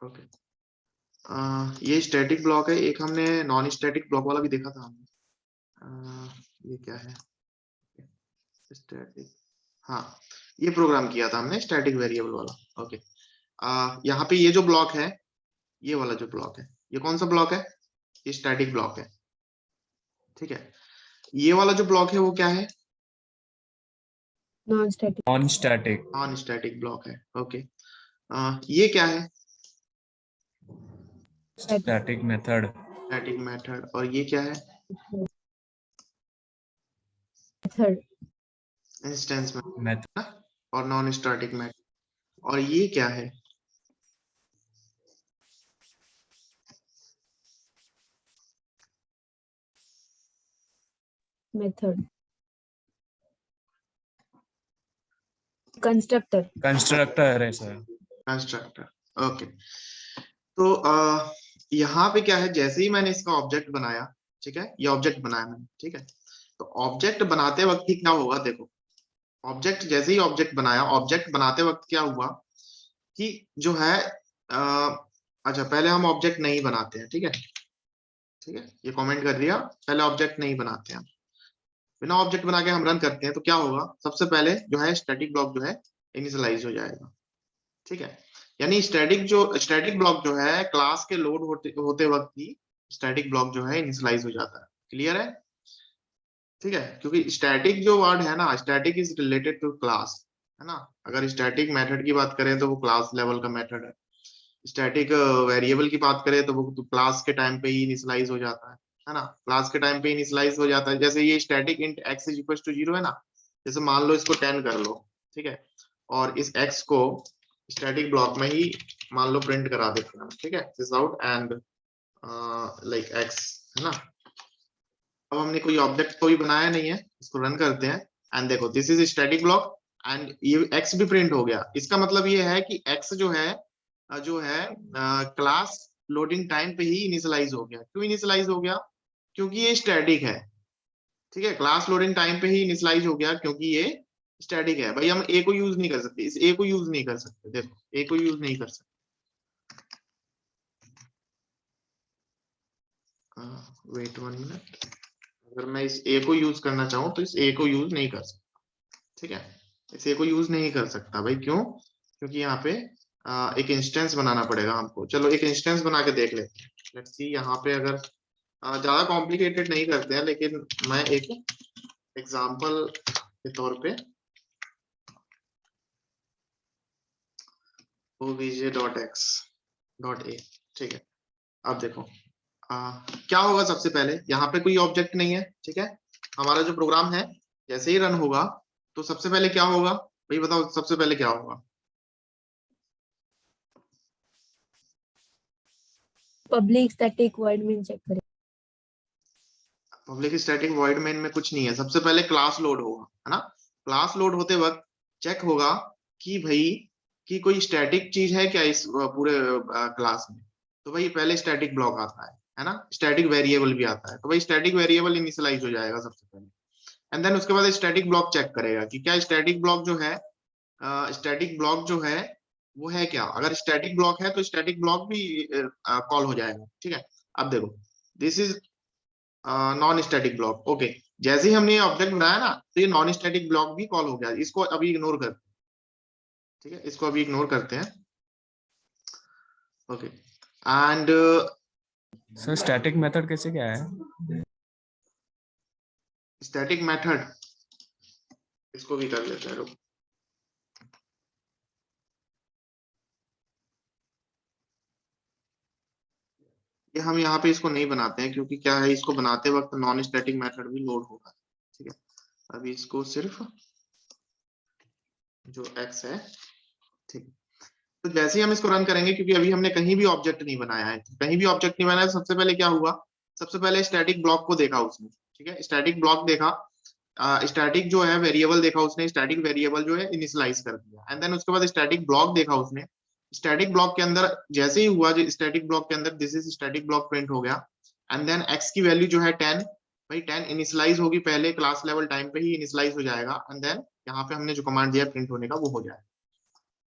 Okay, ये static block है। एक हमने नॉन स्टैटिक ब्लॉक वाला भी देखा था हमने। ये क्या है? स्टैटिक, हाँ, ये प्रोग्राम किया था हमने स्टैटिक वेरिएबल वाला। ओके, यहाँ पे ये जो ब्लॉक है, ये वाला जो ब्लॉक है, ये कौन सा ब्लॉक है? ये स्टैटिक ब्लॉक है। ठीक है, ये वाला जो ब्लॉक है वो क्या है? Non static. Non static. Non static block है। ओके, ये क्या है? Static method. Static method. और ये क्या है? मेथड। Instance method. मेथड और नॉन स्टैटिक मेथड। और ये क्या है? मेथड। कंस्ट्रक्टर। कंस्ट्रक्टर है सर। कंस्ट्रक्टर। ओके, तो यहाँ पे क्या है, जैसे ही मैंने इसका ऑब्जेक्ट बनाया, ठीक है, ये ऑब्जेक्ट बनाया मैंने, ठीक है, तो ऑब्जेक्ट बनाते वक्त ही क्या होगा, देखो, ऑब्जेक्ट जैसे ही ऑब्जेक्ट बनाया, ऑब्जेक्ट बनाते वक्त क्या हुआ कि जो है अच्छा, पहले हम ऑब्जेक्ट नहीं बनाते हैं, ठीक है, ठीक है, ये कमेंट कर दिया, पहले ऑब्जेक्ट नहीं बनाते हैं, बिना ऑब्जेक्ट बना के हम रन करते हैं, तो क्या होगा, सबसे पहले जो है स्टैटिक ब्लॉक जो है इनिशियलाइज हो जाएगा। ठीक है, यानी स्टैटिक ब्लॉक जो है क्लास के लोड होते वक्त ही स्टैटिक ब्लॉक जो है इनिशियलाइज हो जाता है। क्लियर है? ठीक है, क्योंकि स्टैटिक जो वर्ड है ना, static is related to class, है ना। अगर स्टैटिक मेथड की बात करें तो वो क्लास लेवल का मेथड है। स्टैटिक वेरिएबल की बात करें तो वो तो क्लास के टाइम पे ही इनिशियलाइज हो जाता है ना, क्लास के टाइम पे इनिशियलाइज हो जाता है। जैसे ये static int x is equal to 0 है ना, जैसे मान लो इसको 10 कर लो, ठीक है, और इस x को स्टैटिक ब्लॉक में ही मान लो प्रिंट करा देते हैं, ठीक है, this out and like x, है ना। अब हमने कोई ऑब्जेक्ट कोई बनाया नहीं है, इसको रन करते हैं एंड देखो this is static block and ये x भी प्रिंट हो गया। इसका मतलब ये है कि x जो है क्लास लोडिंग टाइम पे ही इनिशियलाइज हो गया। क्यों इनिशियलाइज हो गया? क्योंकि ये स्टैटिक है। ठीक है, क्लास लोडिंग टाइम पे ही इनिशियलाइज हो गया क्योंकि ये स्टैटिक है। भाई हम a को यूज नहीं कर सकते, इस a को यूज नहीं कर सकते, देखो a को यूज नहीं कर सकते। वेट 1 मिनट, अगर मैं इस a को यूज करना चाहूँ तो इस a को यूज नहीं कर सकता। ठीक है, इस a को यूज नहीं कर सकता। भाई क्यों? क्योंकि यहाँ पे एक इंस्टेंस बनाना पड़ेगा हमको। चलो एक इंस्टेंस बना के देख लेते हैं। लेट्स सी, यहाँ पे अगर ज्यादा कॉम्प्लिकेटेड नहीं करते हैं, लेकिन मैं एक एग्जांपल के तौर पे obj.x.a, ठीक है, अब देखो क्या होगा। सबसे पहले यहाँ पे कोई ऑब्जेक्ट नहीं है, ठीक है, हमारा जो प्रोग्राम है जैसे ही रन होगा तो सबसे पहले क्या होगा, भाई बताओ सबसे पहले क्या होगा? Public static void main check करें। पब्लिक स्टैटिक वॉइड मेन में कुछ नहीं है, सबसे पहले क्लास लोड होगा, है ना। क्लास लोड होते वक्त चेक होगा कि भाई कि कोई स्टैटिक चीज है क्या इस पूरे क्लास में। तो भाई पहले स्टैटिक ब्लॉक आता है ना, स्टैटिक वेरिएबल भी आता है। तो भाई स्टैटिक वेरिएबल इनिशियलाइज हो जाएगा सबसे पहले एंड देन उसके बाद स्टैटिक ब्लॉक चेक करेगा कि क्या स्टैटिक ब्लॉक जो है स्टैटिक ब्लॉक जो है वो है क्या। अगर स्टैटिक ब्लॉक है तो स्टैटिक ब्लॉक भी कॉल हो जाएगा। ठीक है, अब देखो this is non static block. Okay, जैसे ही हमने ये ऑब्जेक्ट बनाया ना तो ये नॉन स्टैटिक ब्लॉक भी कॉल हो गया। इसको अभी इग्नोर करते हैं, ठीक है, इसको अभी इग्नोर करते हैं। Okay, and sir static method कैसे क्या है? स्टैटिक मेथड इसको भी कर लेते हैं, रुक। ये हम यहाँ पे इसको नहीं बनाते हैं क्योंकि क्या है, इसको बनाते वक्त नॉन स्टैटिक मेथड भी लोड होगा। ठीक है, अभी इसको सिर्फ जो x है, ठीक, तो जैसे ही हम इसको रन करेंगे, क्योंकि अभी हमने कहीं भी ऑब्जेक्ट नहीं बनाया है, कहीं भी ऑब्जेक्ट नहीं बनाया, सबसे पहले क्या हुआ, सबसे पहले स्टैटिक ब्लॉक को देखा उसने। ठीक है, स्टैटिक ब्लॉक देखा, स्टैटिक जो है वेरिएबल देखा उसने, स्टैटिक वेरिएबल जो है इनिशियलाइज कर दिया एंड देन उसके बाद स्टैटिक ब्लॉक देखा उसने। स्टैटिक ब्लॉक के अंदर जैसे ही हुआ, जो स्टैटिक ब्लॉक के अंदर this is static block print हो गया एंड देन x की वैल्यू जो है 10, भाई 10 इनिशियलाइज होगी पहले, क्लास लेवल टाइम पे ही इनिशियलाइज हो जाएगा एंड देन यहाँ पे हमने जो कमांड दिया प्रिंट होने का वो हो जाएगा।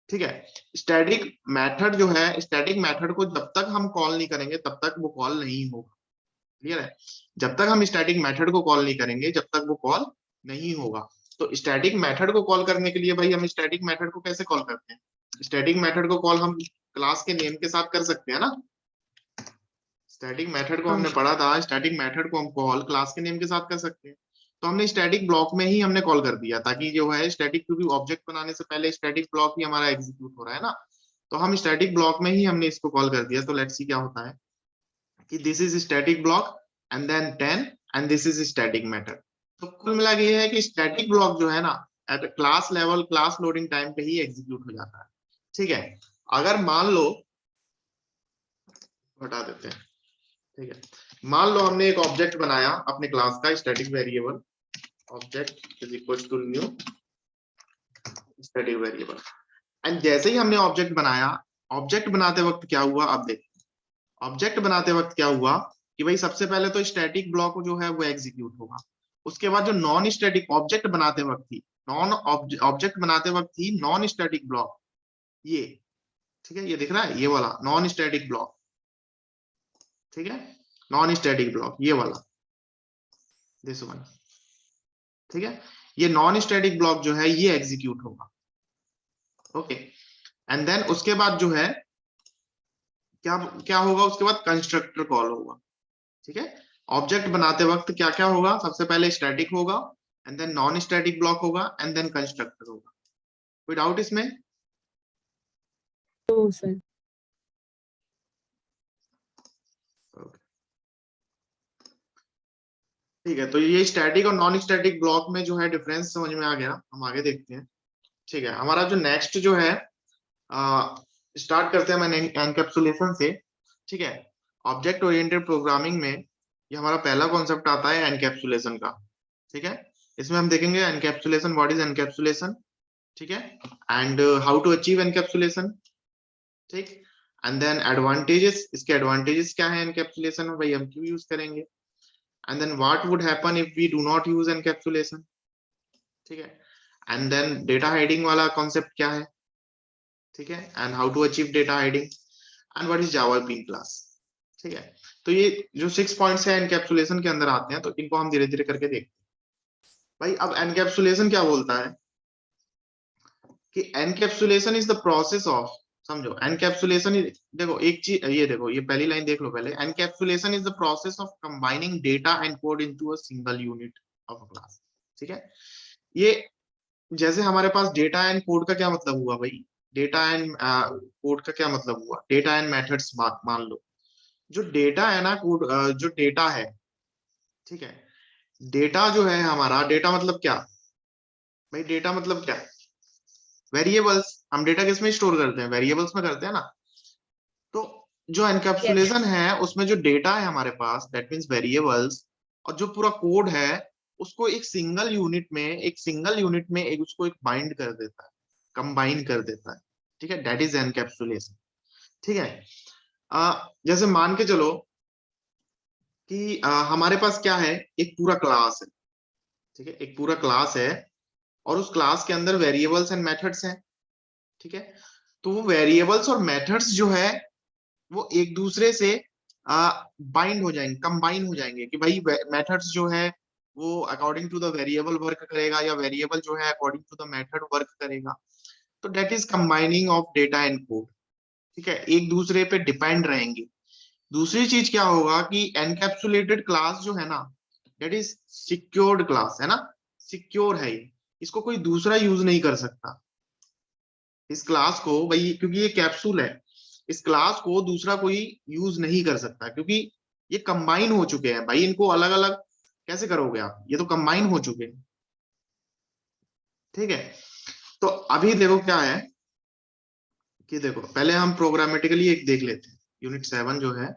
ठीक है। स्टैटिक मेथड जो है, स्टैटिक मेथड को जब तक हम कॉल नहीं करेंगे तब तक वो कॉल नहीं होगा। क्लियर है? जब तक हम स्टैटिक मेथड को कॉल नहीं करेंगे जब तक वो कॉल नहीं होगा। तो स्टैटिक मेथड को कॉल करने के लिए भाई हम स्टैटिक मेथड को कैसे कॉल करते हैं? स्टैटिक मेथड को कॉल हम क्लास के नेम के साथ कर सकते हैं ना। स्टैटिक मेथड को हाँ। हमने पढ़ा था, स्टैटिक मेथड को हम कॉल क्लास के नेम के साथ कर सकते हैं। तो हमने स्टैटिक ब्लॉक में ही हमने कॉल कर दिया ताकि जो है स्टैटिक, क्योंकि ऑब्जेक्ट बनाने से पहले स्टैटिक ब्लॉक ही हमारा एग्जीक्यूट हो रहा है ना, तो हम स्टैटिक ब्लॉक में ही हमने इसको कॉल कर दिया। तो लेट्स सी क्या होता है कि this is static block and then 10 and this is static method. तो कुल मिला के ये है कि स्टैटिक ब्लॉक जो है ना at class level, class loading time पे ही एग्जीक्यूट हो जाता है। ठीक है। अगर मान लो, हटा देते हैं, ठीक है, मान लो हमने एक ऑब्जेक्ट बनाया अपने क्लास का, static variable, object is equal to new static variable, and जैसे ही हमने ऑब्जेक्ट बनाया, ऑब्जेक्ट बनाते वक्त क्या हुआ, अब देखते हैं ऑब्जेक्ट बनाते वक्त क्या हुआ कि भाई सबसे पहले तो स्टैटिक ब्लॉक जो है वो एग्जीक्यूट होगा। उसके बाद जो नॉन स्टैटिक ऑब्जेक्ट बनाते वक्त थी, नॉन ऑब्जेक्ट बनाते वक्त थी नॉन स्टैटिक ब्लॉक, ये, ठीक है, ये दिख रहा है, ये वाला नॉन स्टैटिक ब्लॉक, ठीक है, नॉन स्टैटिक ब्लॉक ये वाला, दिस वन, ठीक है, ये नॉन स्टैटिक ब्लॉक जो है ये एग्जीक्यूट होगा। ओके, एंड देन उसके बाद जो है क्या क्या होगा, उसके बाद कंस्ट्रक्टर कॉल होगा। ठीक है, ऑब्जेक्ट बनाते वक्त क्या क्या होगा, सबसे पहले स्टैटिक होगा, and then non static block होगा, एंड देन कंस्ट्रक्टर होगा। कोई डाउट इसमें? तो सर ठीक है, तो ये स्टैटिक और नॉन स्टैटिक ब्लॉक में जो है डिफरेंस समझ में आ गया। हम आगे देखते हैं। ठीक है, हमारा जो नेक्स्ट जो है, स्टार्ट करते हैं मैंने एनकैप्सुलेशन से। ठीक है, ऑब्जेक्ट ओरिएंटेड प्रोग्रामिंग में ये हमारा पहला कॉन्सेप्ट आता है एनकैप्सुलेशन का। ठीक है, इसमें हम देखेंगे एनकैप्सुलेशन, व्हाट इज एनकैप्सुलेशन, ठीक है, and how to achieve encapsulation. ठीक, एंड देन एडवांटेजेस, इसके एडवांटेजेस क्या है एनकैप्सुलेशन में, भाई हम क्यों यूज करेंगे, and then what would happen if we do not use encapsulation. ठीक है, एंड देन डेटा हाइडिंग वाला कॉन्सेप्ट क्या है, ठीक है, and how to achieve data hiding, and what is Java bean class. ठीक है, तो ये जो 6 पॉइंट्स है एनकैप्सुलेशन के अंदर आते हैं, तो इनको हम धीरे धीरे करके देखते हैं। भाई अब एनकैप्सुलेशन क्या बोलता है कि encapsulation is the process of, समझो एनकैप्सुलेशन, देखो एक चीज, ये देखो, ये पहली लाइन देख लो पहले, encapsulation is the process of combining data and code into a single unit of a class. ठीक है, ये जैसे हमारे पास डेटा एंड कोड का क्या मतलब हुआ भाई, डेटा एंड कोड का क्या मतलब हुआ, डेटा एंड मेथड्स मान लो, जो डेटा है ना, कोड जो डेटा है, ठीक है, डेटा जो है हमारा, डेटा मतलब क्या भाई, डेटा मतलब क्या, वेरिएबल्स। हम डेटा किस में स्टोर करते हैं, वेरिएबल्स में करते हैं ना। तो जो यस एनकैप्सुलेशन है उसमें जो डेटा है हमारे पास, दैट मींस वेरिएबल्स, और जो पूरा कोड है उसको एक सिंगल यूनिट में, एक उसको एक बाइंड कर देता है, कंबाइन कर देता है। ठीक है, दैट इज एनकैप्सुलेशन। ठीक है, जैसे मान के चलो कि हमारे पास क्या है, एक पूरा क्लास है। ठीक है, एक पूरा क्लास है और उस क्लास के अंदर वेरिएबल्स एंड मेथड्स हैं। ठीक है, तो वो वेरिएबल्स और मेथड्स जो है वो एक दूसरे से बाइंड हो जाएंगे, कंबाइन हो जाएंगे, कि भाई मेथड्स जो है वो according to the variable work करेगा, या वेरिएबल जो है according to the method work करेगा। तो that is combining of data and code. ठीक है, एक दूसरे पे डिपेंड रहेंगे। दूसरी चीज क्या होगा कि एनकैप्सुलेटेड क्लास जो है ना, दैट इज सिक्योर्ड क्लास है ना, सिक्योर है ये, इसको कोई दूसरा यूज नहीं कर सकता। इस क्लास को भाई, क्योंकि ये कैप्सूल है, इस क्लास को दूसरा कोई यूज नहीं कर सकता, क्योंकि ये कंबाइन हो चुके हैं भाई, इनको अलग अलग कैसे करोगे आप, ये तो कंबाइन हो चुके हैं। ठीक है, तो अभी देखो क्या है कि देखो पहले हम प्रोग्रामेटिकली एक देख लेते हैं, यूनिट 7 जो है,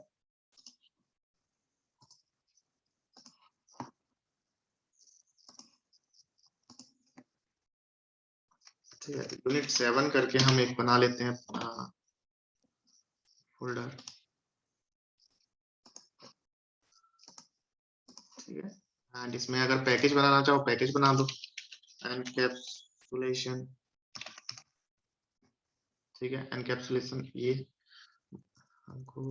ठीक है, यूनिट 7 करके हम एक बना लेते हैं फोल्डर। ठीक है, एंड इसमें अगर पैकेज बनाना चाहो पैकेज बना दो, एनकैप्सुलेशन ठीक है। एनकैप्सुलेशन ये हमको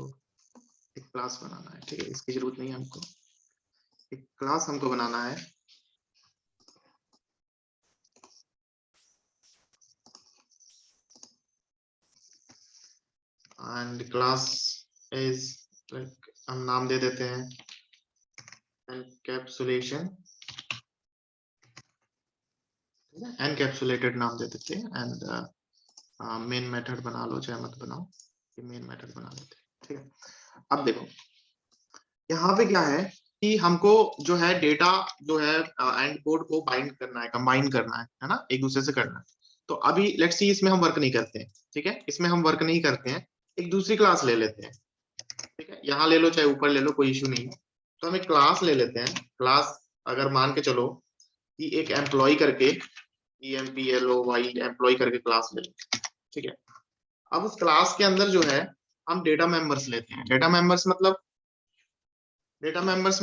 एक क्लास बनाना है, ठीक है, इसकी जरूरत नहीं है हमको, एक क्लास हमको बनाना है। एंड क्लास इज लाइक हम नाम दे देते हैं एनकैप्सुलेशन, एनकैप्सुलेटेड नाम दे देते हैं। एंड मेन मेथड बना लो चाहे मत बनाओ, ये मेन मेथड बना लेते हैं, ठीक है। अब देखो यहाँ पे क्या है कि हमको जो है डेटा जो है एंड कोड को बाइंड करना है, कंबाइन करना है ना, एक दूसरे से करना है। तो अभी लेट्स सी इसमें हम वर्क नहीं करते हैं, ठीक है, इसमें हम वर्क नहीं करते हैं, एक दूसरी क्लास ले लेते हैं, ठीक है, यहाँ ले लो चाहे ऊपर ले लो, कोई इशू नहीं है। तो हम एक क्लास ले लेते हैं, क्लास अगर मान के चलो कि एक एम्प्लॉय करके EMPLOY एम्प्लॉय करके क्लास ले लेते हैं, ठीक है। अब उस क्लास के अंदर जो है हम डेटा मेंबर्स लेते हैं, डेटा मेंबर्स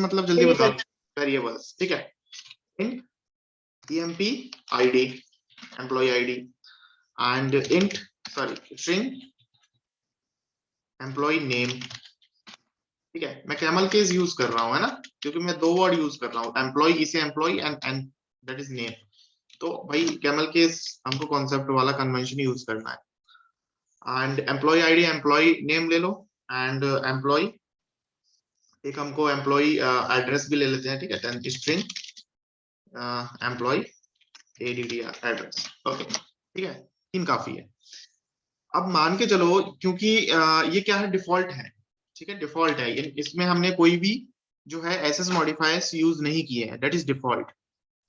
जल्दी बताओ, वेरिएबल्स, ठीक है। int emp id employee id and string employee name, ठीक है। मैं कैमल केस यूज कर रहा हूँ, है ना, क्योंकि मैं दो वर्ड यूज कर रहा हूँ, एम्प्लॉय इसे employ and that is name. तो भाई कैमल केस हमको कॉन्सेप्ट वाला कन्वेंशन यूज करना है। And employ ID employ name ले लो, एंड एम्प्लॉय एक हमको एम्प्लॉय एड्रेस भी ले लेते हैं, ठीक है, string employ ADDR address, okay, ठीक है, 3 काफी है। अब मान के चलो क्योंकि ये क्या है, डिफॉल्ट है, ठीक है, डिफॉल्ट है, इसमें हमने कोई भी जो है एसएस मॉडिफायर्स यूज नहीं किए हैं, दैट इज डिफॉल्ट।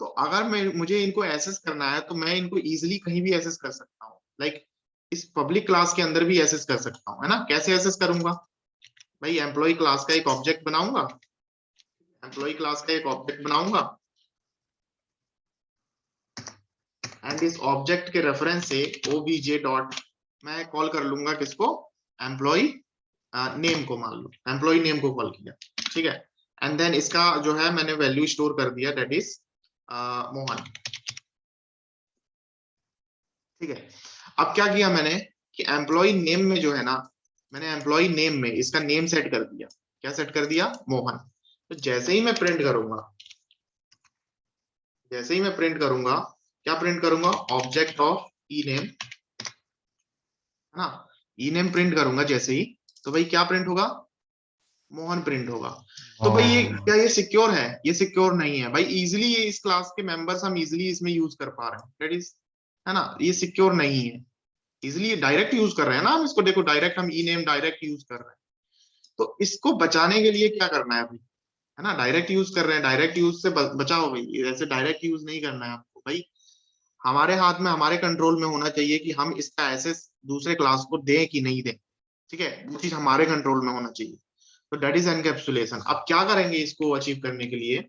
तो अगर मुझे इनको एसेस करना है तो मैं इनको इजीली कहीं भी एसेस कर सकता हूँ, लाइक इस पब्लिक क्लास के अंदर भी एसेस कर सकता हूँ, है ना। कैसे एसेस करूंगा भाई, एम्प्लॉय क्लास का एक ऑब्जेक्ट बनाऊंगा, एम्प्लॉय क्लास का एक ऑब्जेक्ट बनाऊंगा एंड इस ऑब्जेक्ट के रेफरेंस से obj डॉट मैं कॉल कर लूंगा किसको, एम्प्लॉय नेम को, मान लो एम्प्लॉय नेम को कॉल किया, ठीक है। एंड देन इसका जो है मैंने वैल्यू स्टोर कर दिया, दैट इज मोहन, ठीक है। अब क्या किया मैंने कि एम्प्लॉय नेम में जो है ना, मैंने एम्प्लॉय नेम में इसका नेम सेट कर दिया, क्या सेट कर दिया, मोहन। तो जैसे ही मैं प्रिंट करूंगा, जैसे ही मैं प्रिंट करूंगा, क्या प्रिंट करूंगा, ऑब्जेक्ट ऑफ ई नेम, है ना, ई नेम प्रिंट करूंगा जैसे ही, तो भाई क्या प्रिंट होगा, मोहन प्रिंट होगा। तो भाई ये क्या, ये सिक्योर है, ये सिक्योर नहीं है भाई, इजीली ये इस क्लास के मेंबर्स हम इजीली इसमें यूज कर पा रहे हैं, दैट इज, है ना, ये सिक्योर नहीं है, इजीली डायरेक्ट यूज कर रहे हैं ना हम इसको, देखो डायरेक्ट हम ई नेम डायरेक्ट यूज कर रहे हैं। तो इसको बचाने के लिए क्या करना है भाई, है ना, डायरेक्ट यूज कर रहे हैं, डायरेक्ट यूज से बचाओ भाई, ऐसे डायरेक्ट यूज नहीं करना है आपको भाई, हमारे हाथ में, हमारे कंट्रोल में होना चाहिए कि हम इसका एक्सेस दूसरे क्लास को दें कि नहीं दें, ठीक है, वो चीज हमारे कंट्रोल में होना चाहिए। तो दैट इज एनकैप्सुलेशन। अब क्या करेंगे इसको अचीव करने के लिए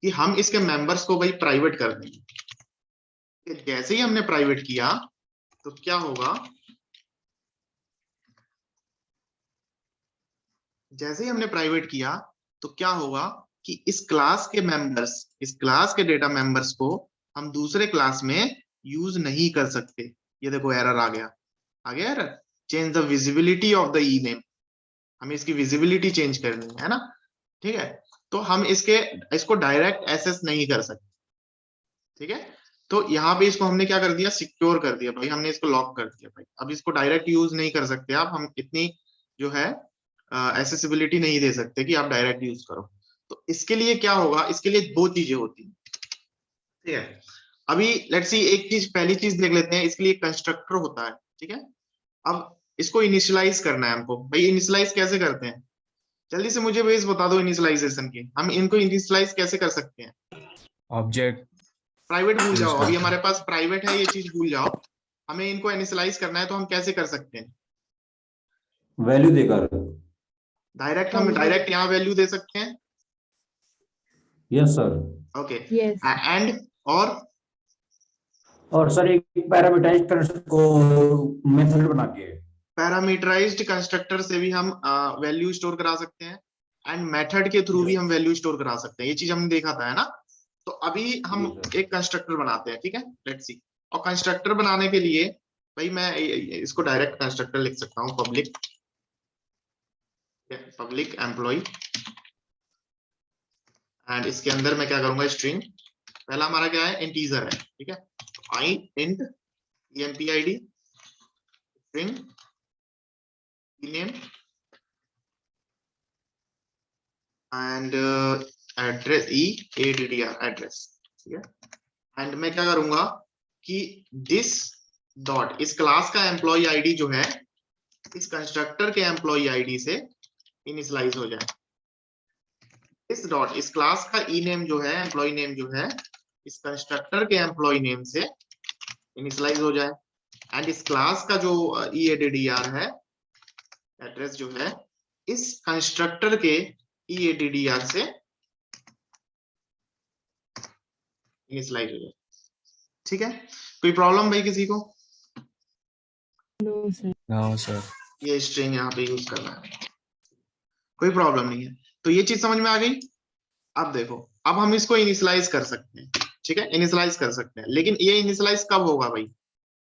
कि हम इसके मेंबर्स को भाई प्राइवेट कर देंगे। जैसे ही हमने प्राइवेट किया तो क्या होगा, जैसे ही हमने प्राइवेट किया तो क्या होगा कि इस क्लास के मेंबर्स, इस क्लास के डेटा मेंबर्स को हम दूसरे क्लास में यूज नहीं कर सकते। ये देखो एरर आ गया error, change the visibility of the E name, हमें इसकी विजिबिलिटी चेंज करनी है ना, ठीक है। तो हम इसको डायरेक्ट एक्सेस नहीं कर सकते, ठीक है। तो यहाँ पे इसको हमने क्या कर दिया, सिक्योर कर दिया भाई, हमने इसको लॉक कर दिया भाई, अब इसको डायरेक्ट यूज नहीं कर सकते आप, हम इतनी जो है एक्सेसिबिलिटी नहीं दे सकते कि आप डायरेक्ट यूज करो। तो इसके लिए क्या होगा, इसके लिए 2 चीजें होती हैं, ठीक है। अभी लेट्स सी एक चीज, पहली चीज देख लेते हैं, इसके लिए कंस्ट्रक्टर होता है, ठीक है। अब इसको इनिशियलाइज करना है हमको, भाई इनिशियलाइज कैसे करते हैं, जल्दी से मुझे बेस बता दो इनिशियलाइजेशन की, हम इनको इनिशियलाइज कैसे कर सकते हैं। ऑब्जेक्ट प्राइवेट भूल जाओ, अभी हमारे पास प्राइवेट है, ये चीज भूल जाओ, हमें इनको इनिशियलाइज करना है, तो हम कैसे कर सकते हैं, वैल्यू देकर, डायरेक्ट, हम डायरेक्ट यहाँ वैल्यू दे सकते हैं, yes sir, okay, Yes. And और सर एक पैरामीटराइज्ड कंस्ट्रक्टर को मेथड बना के, पैरामीटराइज्ड कंस्ट्रक्टर से भी हम वैल्यू स्टोर करा सकते हैं, एंड मेथड के थ्रू भी हम वैल्यू स्टोर करा सकते हैं, ये चीज हमने देखा था, है ना। तो अभी हम एक कंस्ट्रक्टर बनाते हैं, ठीक है, लेट्स सी। और कंस्ट्रक्टर बनाने के लिए भाई मैं इसको डायरेक्ट कंस्ट्रक्टर लिख सकता हूँ, पब्लिक एम्प्लॉय, एंड इसके अंदर मैं क्या करूंगा, स्ट्रिंग, पहला हमारा क्या है, इंटीजर है, ठीक है, I int empid string name and address EADDR address, ठीक है। एंड मैं क्या करूंगा कि दिस डॉट इस क्लास का एम्प्लॉय आईडी जो है इस कंस्ट्रक्टर के एम्प्लॉय आईडी से इनिशियलाइज हो जाए। इस डॉट इस क्लास का ई नेम जो है, एम्प्लॉय नेम जो है, इस कंस्ट्रक्टर के एम्प्लॉय नेम से इनिशियलाइज हो जाए। एंड इस क्लास का जो EADDR है, एड्रेस जो है, इस कंस्ट्रक्टर के EADDR से इनिशियलाइज हो जाए, ठीक है। कोई प्रॉब्लम भाई किसी को? No, sir. No sir. ये स्ट्रिंग यहाँ पे यूज करना है, कोई प्रॉब्लम नहीं है। तो ये चीज समझ में आ गई। अब देखो, अब हम इसको इनिशियलाइज कर सकते हैं, ठीक है, इनिशियलाइज कर सकते हैं, लेकिन ये इनिशियलाइज कब होगा भाई,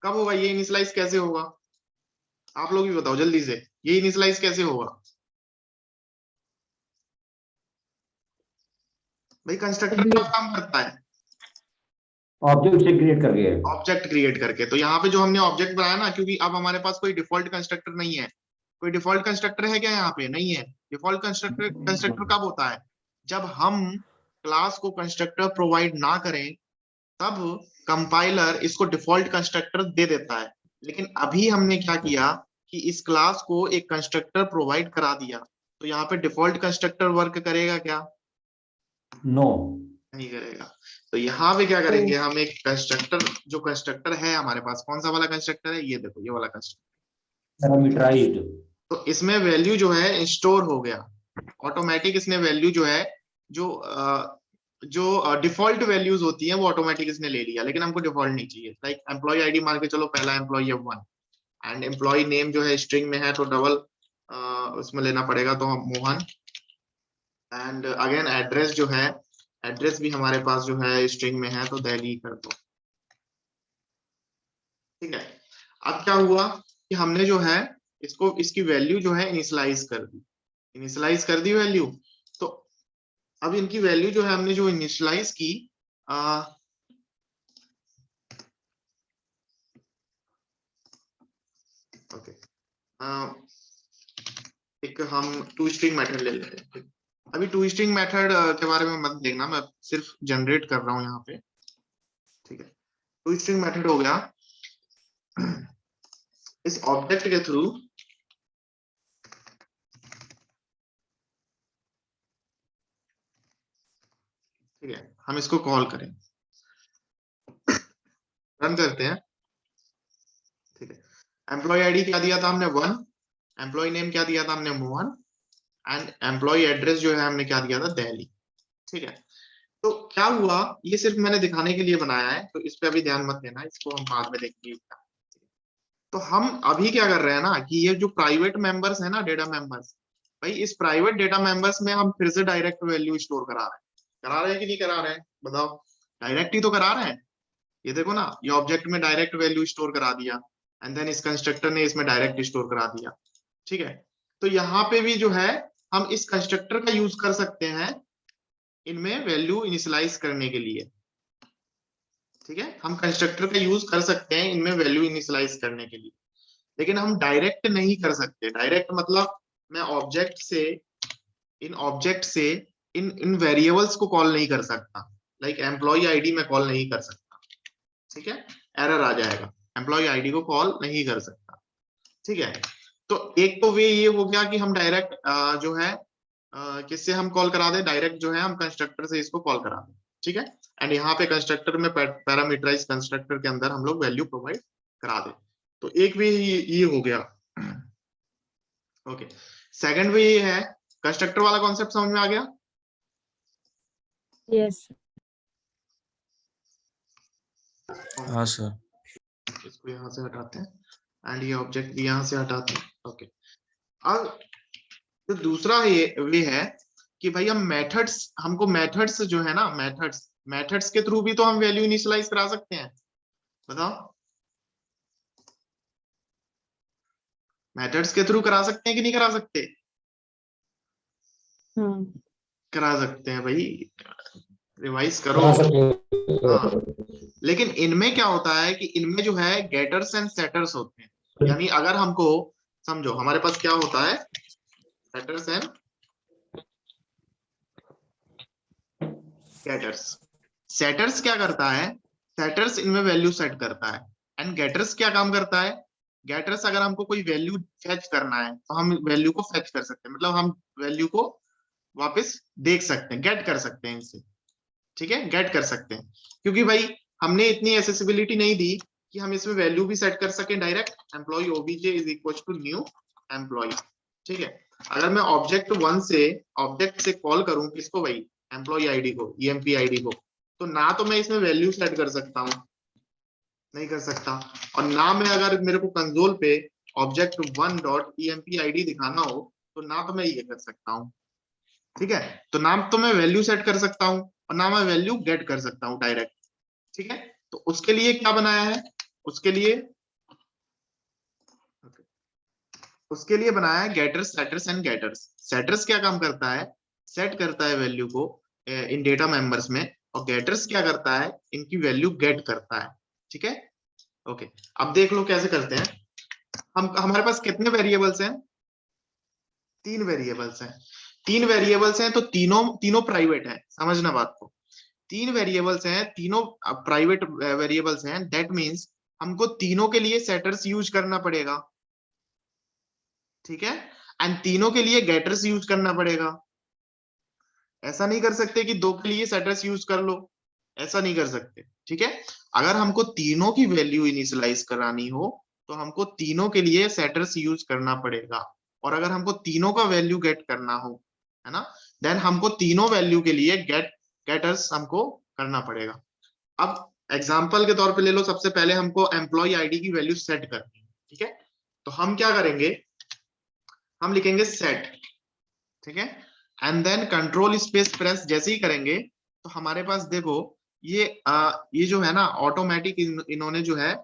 कब होगा ये इनिशियलाइज, कैसे होगा, आप लोग भी बताओ जल्दी से, ये इनिशियलाइज कैसे होगा भाई? Constructor Public. कब काम करता है, ऑब्जेक्ट से क्रिएट करके। ऑब्जेक्ट क्रिएट करके। तो यहाँ पे जो हमने ऑब्जेक्ट बनाया ना, क्योंकि अब हमारे पास कोई डिफॉल्ट कंस्ट्रक्टर नहीं है, कोई डिफॉल्ट कंस्ट्रक्टर है क्या यहाँ पे? नहीं है। डिफॉल्ट कंस्ट्रक्टर कंस्ट्रक्टर कब होता है, जब हम क्लास को कंस्ट्रक्टर प्रोवाइड ना करें, तब कंपाइलर इसको डिफॉल्ट कंस्ट्रक्टर दे देता है। लेकिन अभी हमने क्या किया कि इस क्लास को एक कंस्ट्रक्टर प्रोवाइड करा दिया, तो यहाँ पे डिफॉल्ट कंस्ट्रक्टर वर्क करेगा क्या? नो, नहीं करेगा। तो यहाँ पे क्या करेंगे, हम एक कंस्ट्रक्टर, जो कंस्ट्रक्टर है हमारे पास, कौन सा वाला कंस्ट्रक्टर है, ये देखो, ये वाला कंस्ट्रक्टर। पैरामीटराइज्ड। तो इसमें वैल्यू जो है स्टोर हो गया ऑटोमेटिक, इसने वैल्यू जो है, जो डिफॉल्ट वैल्यूज होती हैं वो ऑटोमेटिक इसने ले लिया, लेकिन हमको डिफॉल्ट नहीं चाहिए। लाइक एम्प्लॉय आईडी मान के चलो, पहला एम्प्लॉय है 1, एंड एम्प्लॉय नेम जो है स्ट्रिंग में है, तो डबल उसमें लेना पड़ेगा, तो हम मोहन। एंड अगेन एड्रेस जो है, एड्रेस भी हमारे पास जो है स्ट्रिंग में है, तो दिल्ली कर दो, ठीक है। अब क्या हुआ कि हमने जो है इसको, इसकी वैल्यू जो है इनिशियलाइज कर दी, इनिशियलाइज कर दी वैल्यू। तो अब इनकी वैल्यू जो है हमने जो इनिशियलाइज की, ओके, एक हम टू स्ट्रिंग मेथड ले लेते हैं। अभी टू स्ट्रिंग मेथड के बारे में मत देखना, मैं सिर्फ जनरेट कर रहा हूं यहाँ पे, ठीक है। टू स्ट्रिंग मेथड हो गया, इस ऑब्जेक्ट के थ्रू ठीक है, हम इसको कॉल करें, रन करते हैं, ठीक है। एम्प्लॉय आईडी क्या दिया था हमने 1, एम्प्लॉय नेम क्या दिया था हमने मोहन, एंड एम्प्लॉय एड्रेस जो है हमने क्या दिया था, दिल्ली, ठीक है। तो क्या हुआ, ये सिर्फ मैंने दिखाने के लिए बनाया है, तो इस पे अभी ध्यान मत देना, इसको हम बाद में देखेंगे। तो हम अभी क्या कर रहे हैं ना, कि ये जो प्राइवेट मेंबर्स है ना, डेटा मेंबर्स, भाई इस प्राइवेट डेटा मेंबर्स में हम फिर से डायरेक्ट वैल्यू स्टोर करा रहे हैं कि नहीं करा रहे हैं, बताओ? डायरेक्ट ही तो करा रहे हैं। ये देखो ना, ये ऑब्जेक्ट में डायरेक्ट वैल्यू स्टोर करा दिया, एंड देन इस कंस्ट्रक्टर ने इसमें डायरेक्ट स्टोर करा दिया, ठीक है। तो यहाँ पे भी जो है हम इस कंस्ट्रक्टर का यूज कर सकते हैं इनमें वैल्यू इनिशियलाइज करने के लिए, ठीक है। हम कंस्ट्रक्टर का यूज कर सकते हैं इनमें वैल्यू इनिशियलाइज करने के लिए, लेकिन हम डायरेक्ट नहीं कर सकते। डायरेक्ट मतलब मैं ऑब्जेक्ट से इन वेरिएबल्स को कॉल नहीं कर सकता। लाइक एम्प्लॉय आईडी में कॉल नहीं कर सकता, ठीक है, एरर आ जाएगा, एम्प्लॉय आईडी को कॉल नहीं कर सकता, ठीक है। तो एक तो वे ये हो गया कि हम डायरेक्ट जो है किससे हम कॉल करा दे, डायरेक्ट जो है हम कंस्ट्रक्टर से इसको कॉल करा दे, ठीक है। एंड यहाँ पे कंस्ट्रक्टर में पैरामीटराइज कंस्ट्रक्टर के अंदर हम लोग वैल्यू प्रोवाइड करा दे, तो एक वे ये हो गया, ओके। सेकंड वे ये है, कंस्ट्रक्टर वाला कॉन्सेप्ट समझ में आ गया? Yes. हाँ सर। इसको यहाँ से हटाते हैं, एंड ये ऑब्जेक्ट भी यहाँ से हटाते हैं, ओके। अब तो दूसरा ये वे है कि भाई हम मेथड्स, हमको मेथड्स जो है ना, मेथड्स के थ्रू भी तो हम वैल्यू इनिशियलाइज करा सकते हैं, बताओ? मेथड्स के थ्रू करा सकते हैं कि नहीं करा सकते? हाँ करा सकते हैं भाई, रिवाइज करो। करा सकते हाँ, लेकिन इनमें क्या होता है कि इनमें जो है गेटर्स एंड सेटर्स होते हैं। यानी अगर हमको समझो, हमारे पास क्या होता है, सेटर्स एंड गेटर्स। सेटर्स क्या करता है, सेटर्स इनमें वैल्यू सेट करता है, एंड गेटर्स क्या काम करता है, गेटर्स अगर हमको कोई वैल्यू फेच करना है तो हम वैल्यू को फेच कर सकते हैं, मतलब हम वैल्यू को वापस देख सकते हैं, गेट कर सकते हैं इनसे। ठीक है, गेट कर सकते हैं, क्योंकि भाई हमने इतनी एक्सेसिबिलिटी नहीं दी कि हम इसमें वैल्यू भी सेट कर सकें direct, employ OBJ is equal to new employ. ठीक है, अगर मैं ऑब्जेक्ट से कॉल करूं किसको भाई, एम्प्लॉय आईडी को, ईएमपी आईडी को, तो ना तो मैं इसमें वैल्यू सेट कर सकता हूं, नहीं कर सकता, और ना मैं अगर मेरे को कंसोल पे object one dot EMP ID दिखाना हो तो ना तो मैं ये कर सकता हूँ। ठीक है, तो ना तो मैं वैल्यू सेट कर सकता हूँ और ना मैं वैल्यू गेट कर सकता हूँ डायरेक्ट। ठीक है, तो उसके लिए क्या बनाया है, उसके लिए बनाया है getters, setters and getters. Setters क्या काम करता है, सेट करता है वैल्यू को इन डेटा मेंबर्स में, और गेटर्स क्या करता है, इनकी वैल्यू गेट करता है। ठीक है, ओके, अब देख लो कैसे करते हैं। हम हमारे पास कितने वेरिएबल्स हैं, 3 वेरिएबल्स हैं। 3 वेरिएबल्स हैं तो तीनों तीनों प्राइवेट है, समझना बात को। 3 वेरिएबल्स हैं, तीनों प्राइवेट वेरिएबल्स हैं, दैट मीन्स हमको तीनों के लिए सेटर्स यूज करना पड़ेगा। ठीक है, एंड तीनों के लिए गेटर्स यूज करना पड़ेगा। ऐसा नहीं कर सकते कि दो के लिए सेटर्स यूज कर लो, ऐसा नहीं कर सकते। ठीक है, अगर हमको तीनों की वैल्यू इनिशियलाइज करानी हो तो हमको तीनों के लिए सेटर्स यूज करना पड़ेगा, और अगर हमको तीनों का वैल्यू गेट करना हो, है ना, देन हमको तीनों वैल्यू के लिए गेटर्स हमको करना पड़ेगा। अब एग्जाम्पल के तौर पे ले लो, सबसे पहले हमको एम्प्लॉय आईडी की वैल्यू सेट करनी है। ठीक है, तो हम क्या करेंगे, हम लिखेंगे सेट। ठीक है, and then control space press जैसे ही करेंगे तो हमारे पास देखो ये जो है ना ऑटोमेटिक इन्होंने जो है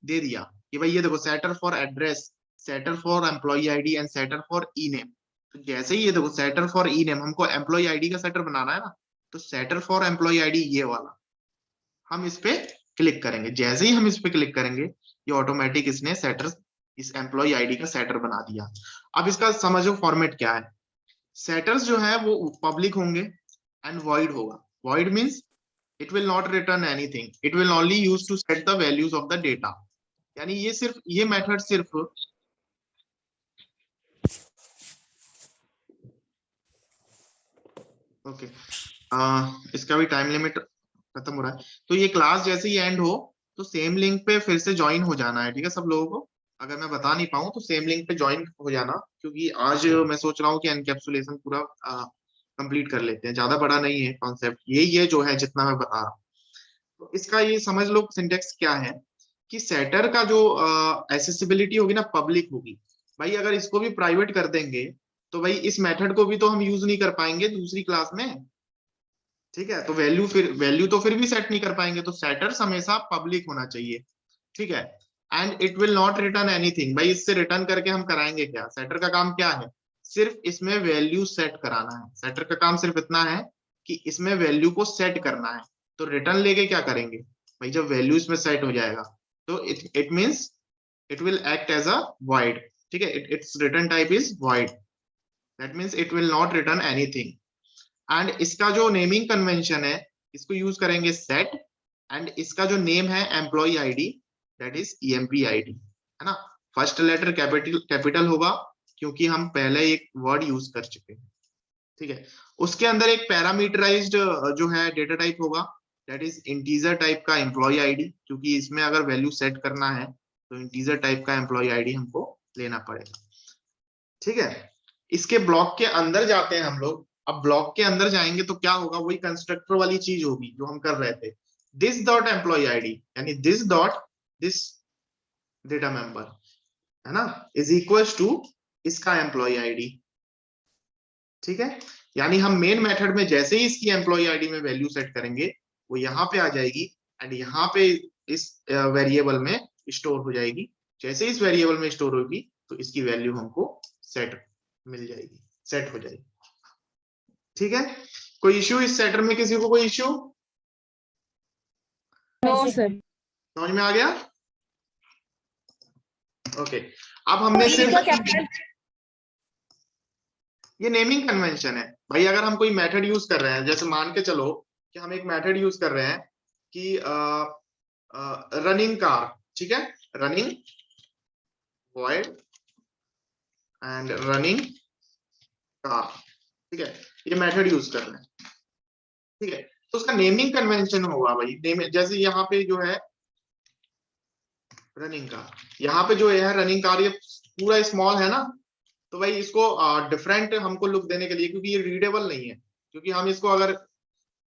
दे दिया कि भाई ये देखो, setter for address, setter for employ ID and setter for E name. तो जैसे ही ये देखो सेटर फॉर ई नेम, हमको एम्प्लॉय आईडी का सेटर बनाना है ना, तो सेटर फॉर एम्प्लॉय आईडी ये वाला, हम इस पे क्लिक करेंगे। जैसे ही हम इस पे क्लिक करेंगे ये ऑटोमेटिक इसने सेटर, इस एम्प्लॉय आईडी का सेटर बना दिया। अब इसका समझो फॉर्मेट क्या है, सेटर्स जो है वो पब्लिक होंगे एंड void होगा। void means it will not return anything, it will only use to set the values of the data। यानी ये मेथड सिर्फ ओके इसका भी टाइम लिमिट खत्म हो रहा है, तो ये क्लास जैसे ही एंड हो तो सेम लिंक पे फिर से ज्वाइन हो जाना है। ठीक है, सब लोगों को, अगर मैं बता नहीं पाऊँ तो सेम लिंक पे ज्वाइन हो जाना, क्योंकि आज मैं सोच रहा हूँ कि एनकैप्सुलेशन पूरा कंप्लीट कर लेते हैं, ज्यादा बड़ा नहीं है कॉन्सेप्ट, यही है जो है जितना मैं बता रहा हूँ। तो इसका ये समझ लो सिंटेक्स क्या है, कि सेटर का जो एसेसिबिलिटी होगी ना, पब्लिक होगी। भाई अगर इसको भी प्राइवेट कर देंगे तो भाई इस मेथड को भी तो हम यूज नहीं कर पाएंगे दूसरी क्लास में। ठीक है, तो वैल्यू तो फिर भी सेट नहीं कर पाएंगे, तो सेटर्स हमेशा पब्लिक होना चाहिए। ठीक है, and it will not return anything. भाई इससे रिटर्न करके हम कराएंगे क्या, सेटर का काम क्या है, सिर्फ इसमें वैल्यू सेट कराना है। सेटर का काम सिर्फ इतना है कि इसमें वैल्यू को सेट करना है, तो रिटर्न लेके क्या करेंगे भाई, जब वैल्यू इसमें सेट हो जाएगा तो it means it will act as a void। ठीक है, its return type is void, that means it will not return anything. And इसका जो नेमिंग कन्वेंशन है, इसको यूज करेंगे सेट, एंड इसका जो नेम है employ ID, that is EMP ID, है ना। फर्स्ट लेटर कैपिटल होगा क्योंकि हम पहले एक वर्ड यूज कर चुके हैं। ठीक है, उसके अंदर एक पैरामीटराइज्ड जो है डेटा टाइप होगा, दैट इज इंटीजर टाइप का एम्प्लॉय आईडी, क्योंकि इसमें अगर वैल्यू सेट करना है तो इंटीजर टाइप का एम्प्लॉय आईडी हमको लेना पड़ेगा। ठीक है, इसके ब्लॉक के अंदर जाते हैं हम लोग। अब ब्लॉक के अंदर जाएंगे तो क्या होगा, वही कंस्ट्रक्टर वाली चीज होगी जो हम कर रहे थे, दिस डॉट एम्प्लॉय आईडी, यानी this dot this data member, है ना, इज इक्वल टू इसका एम्प्लॉय आईडी। ठीक है, यानी हम मेन मेथड में जैसे ही इसकी एम्प्लॉय आईडी में वैल्यू सेट करेंगे वो यहाँ पे आ जाएगी, एंड यहाँ पे इस वेरिएबल में स्टोर हो जाएगी। जैसे इस वेरिएबल में स्टोर होगी तो इसकी वैल्यू हमको सेट मिल जाएगी, सेट हो जाएगी। ठीक है, कोई इश्यू इस सेटर में, किसी को कोई इश्यू? No sir. समझ में आ गया? ओके, अब हमने सिर्फ ये नेमिंग कन्वेंशन है भाई। अगर हम कोई मेथड यूज कर रहे हैं, जैसे मान के चलो कि हम एक मेथड यूज कर रहे हैं कि रनिंग कार, ठीक है, running void and running car, ठीक है, ये मेथड यूज कर रहे हैं, ठीक है। तो उसका नेमिंग कन्वेंशन होगा भाई, जैसे यहाँ पे जो है रनिंग कार, यहाँ पे जो है रनिंग कार, ये पूरा स्मॉल है ना, तो भाई इसको डिफरेंट हमको लुक देने के लिए, क्योंकि ये रीडेबल नहीं है, क्योंकि हम इसको अगर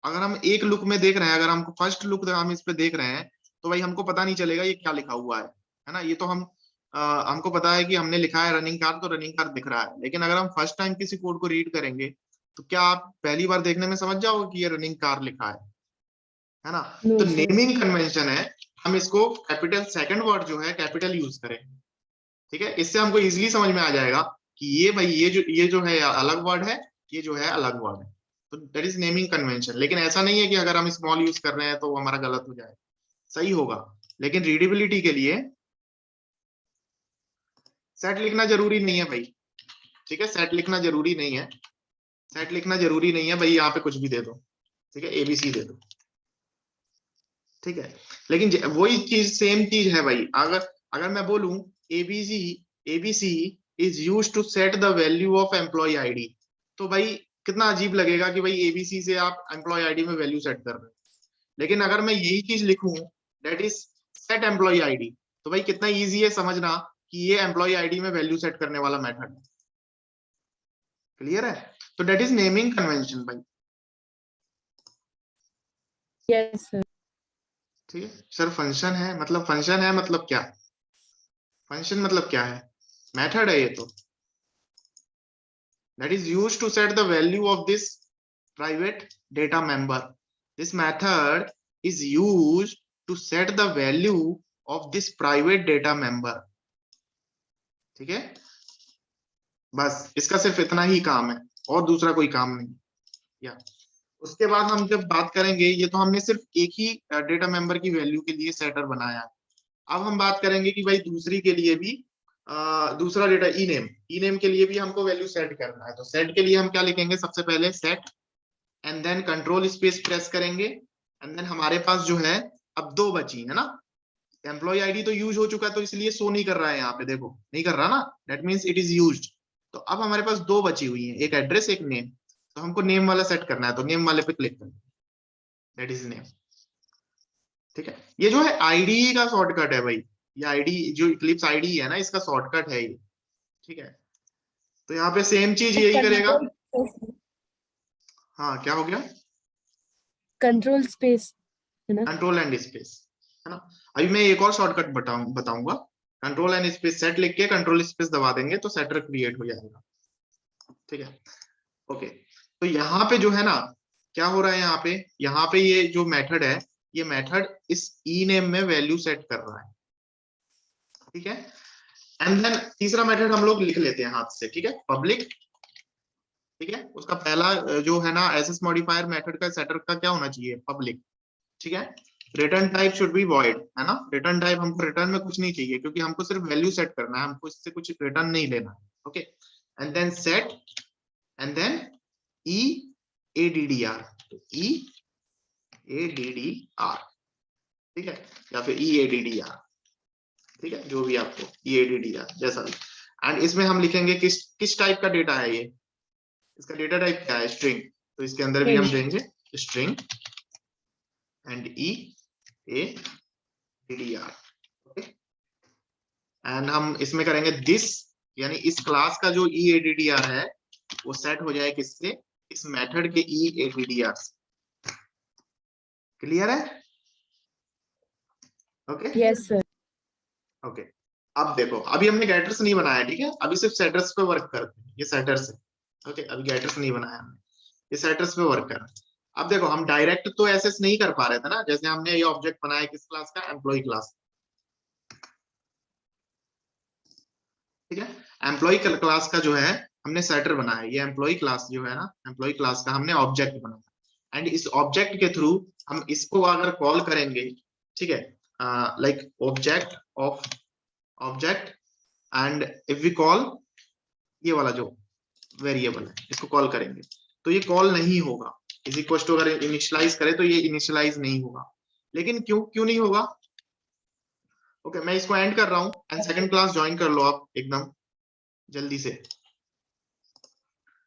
हम एक लुक में देख रहे हैं, अगर हमको फर्स्ट लुक हम इस पे देख रहे हैं, तो भाई हमको पता नहीं चलेगा ये क्या लिखा हुआ है ना। ये तो हमको पता है कि हमने लिखा है रनिंग कार, तो रनिंग कार दिख रहा है, लेकिन अगर हम फर्स्ट टाइम किसी कोड को रीड करेंगे, तो क्या आप पहली बार देखने में समझ जाओगे कि ये रनिंग कार लिखा है ना। नो तो सर। नेमिंग कन्वेंशन है, हम इसको कैपिटल सेकंड वर्ड जो है कैपिटल यूज करें, ठीक है। इससे हमको इजीली समझ में आ जाएगा कि ये भाई ये जो है अलग वर्ड है, ये जो है अलग वर्ड है, तो दैट इज नेमिंग कन्वेंशन। लेकिन ऐसा नहीं है कि अगर हम स्मॉल यूज कर रहे हैं तो हमारा गलत हो जाए, सही होगा, लेकिन रीडेबिलिटी के लिए सेट लिखना जरूरी नहीं है भाई, ठीक है, सेट लिखना जरूरी नहीं है, सेट लिखना जरूरी नहीं है भाई, यहाँ पे कुछ भी दे दो, ठीक है, एबीसी दे दो, ठीक है। लेकिन वही चीज, सेम चीज है भाई, अगर मैं बोलूं ABC is used to set the value of employ ID, तो भाई कितना अजीब लगेगा कि भाई एबीसी से आप एम्प्लॉय आईडी में वैल्यू सेट कर रहे हैं। लेकिन अगर मैं यही चीज लिखूं that is set employ ID, तो भाई कितना इजी है समझना कि ये एम्प्लॉय आईडी में वैल्यू सेट करने वाला मेथड है। क्लियर है? तो दैट इज नेमिंग कन्वेंशन भाई। Yes sir. ठीक है सर, फंक्शन है मतलब क्या? फंक्शन मतलब क्या है? मेथड है ये तो, that is used to set the value of this private data member. This method is used to set the value of this private data member. ठीक है, बस इसका सिर्फ इतना ही काम है और दूसरा कोई काम नहीं। या उसके बाद हम जब बात करेंगे, ये तो हमने सिर्फ एक ही डेटा मेंबर की वैल्यू के लिए सेटर बनाया है। अब हम बात करेंगे कि भाई दूसरी के लिए भी दूसरा डेटा ई नेम के लिए भी हमको वैल्यू सेट करना है। तो सेट के लिए हम क्या लिखेंगे, सबसे पहले set and then control space press करेंगे, एंड देन हमारे पास जो है अब दो बची है ना। एम्प्लॉय आईडी तो यूज हो चुका है, तो इसलिए शो नहीं कर रहा है यहाँ पे, देखो नहीं कर रहा ना, that means it is used. तो अब हमारे पास दो बची हुई है, एक एड्रेस एक नेम, तो हमको नेम वाला सेट करना है, तो नेम वाले पे क्लिक करें, दैट इज नेम। ठीक है, ये जो है आईडी का शॉर्टकट है भाई, ये आईडी जो इक्लिप्स आईडी है ना, इसका शॉर्टकट है ये। ठीक है, तो यहाँ पे सेम चीज यही करेगा। हाँ क्या हो गया? कंट्रोल स्पेस है ना। कंट्रोल एंड स्पेस है ना। अभी मैं एक और शॉर्टकट बताऊंगा। कंट्रोल एंड स्पेस सेट लिख के कंट्रोल स्पेस दबा देंगे तो सेटर क्रिएट हो जाएगा। ठीक है, ओके। तो यहाँ पे जो है ना, क्या हो रहा है यहाँ पे ये जो मेथड है, ये मेथड इस ई नेम में वैल्यू सेट कर रहा है। ठीक है, एंड देन तीसरा मेथड हम लोग लिख लेते हैं हाथ से। ठीक है, पब्लिक। ठीक है, उसका पहला जो है ना एसएस मॉडिफायर मेथड का सेटर का क्या होना चाहिए, पब्लिक। ठीक है, return type should be void, है ना। रिटर्न टाइप हमको रिटर्न में कुछ नहीं चाहिए, क्योंकि हमको सिर्फ वैल्यू सेट करना है, हमको इससे कुछ रिटर्न नहीं लेना। Okay, and then set and then EADDR, EADDR, ठीक है, या फिर EADDR, ठीक है, जो भी आपको EADDR जैसा भी। एंड इसमें हम लिखेंगे किस टाइप का डेटा है ये, इसका डेटा टाइप क्या है, स्ट्रिंग, तो इसके अंदर भी हम देंगे string and EADDR। Okay, and हम इसमें करेंगे दिस, यानी इस क्लास का जो EADDR है वो सेट हो जाए किससे, इस मेथड के EADDR से। क्लियर है? Okay, yes sir. ओके। अब देखो, अभी हमने गेटर्स नहीं बनाया, ठीक है, अभी सिर्फ सेटर्स पे वर्क करते हैं, ये सेटर्स है। ओके, अभी गेटर्स नहीं बनाया हमने, ये सेटर्स पे वर्क कर रहे हैं। अब देखो, हम डायरेक्ट तो एसेस नहीं कर पा रहे थे ना, जैसे हमने ये ऑब्जेक्ट बनाया किस क्लास का, एम्प्लॉय क्लास। ठीक है, एम्प्लॉय क्लास का जो है हमने सेटर बनाया है, ये एम्प्लॉय क्लास जो है ना, एम्प्लॉय क्लास का हमने ऑब्जेक्ट बनाया एंड इस ऑब्जेक्ट के थ्रू हम इसको अगर कॉल करेंगे, ठीक है, like object of object and if we call ये वाला जो वेरिएबल है इसको कॉल करेंगे तो ये कॉल नहीं होगा, इज इक्वल टू अगर इनिशियलाइज करें तो ये इनिशियलाइज नहीं होगा। लेकिन क्यों नहीं होगा? ओके मैं इसको एंड कर रहा हूं एंड सेकंड क्लास ज्वाइन कर लो आप एकदम जल्दी से।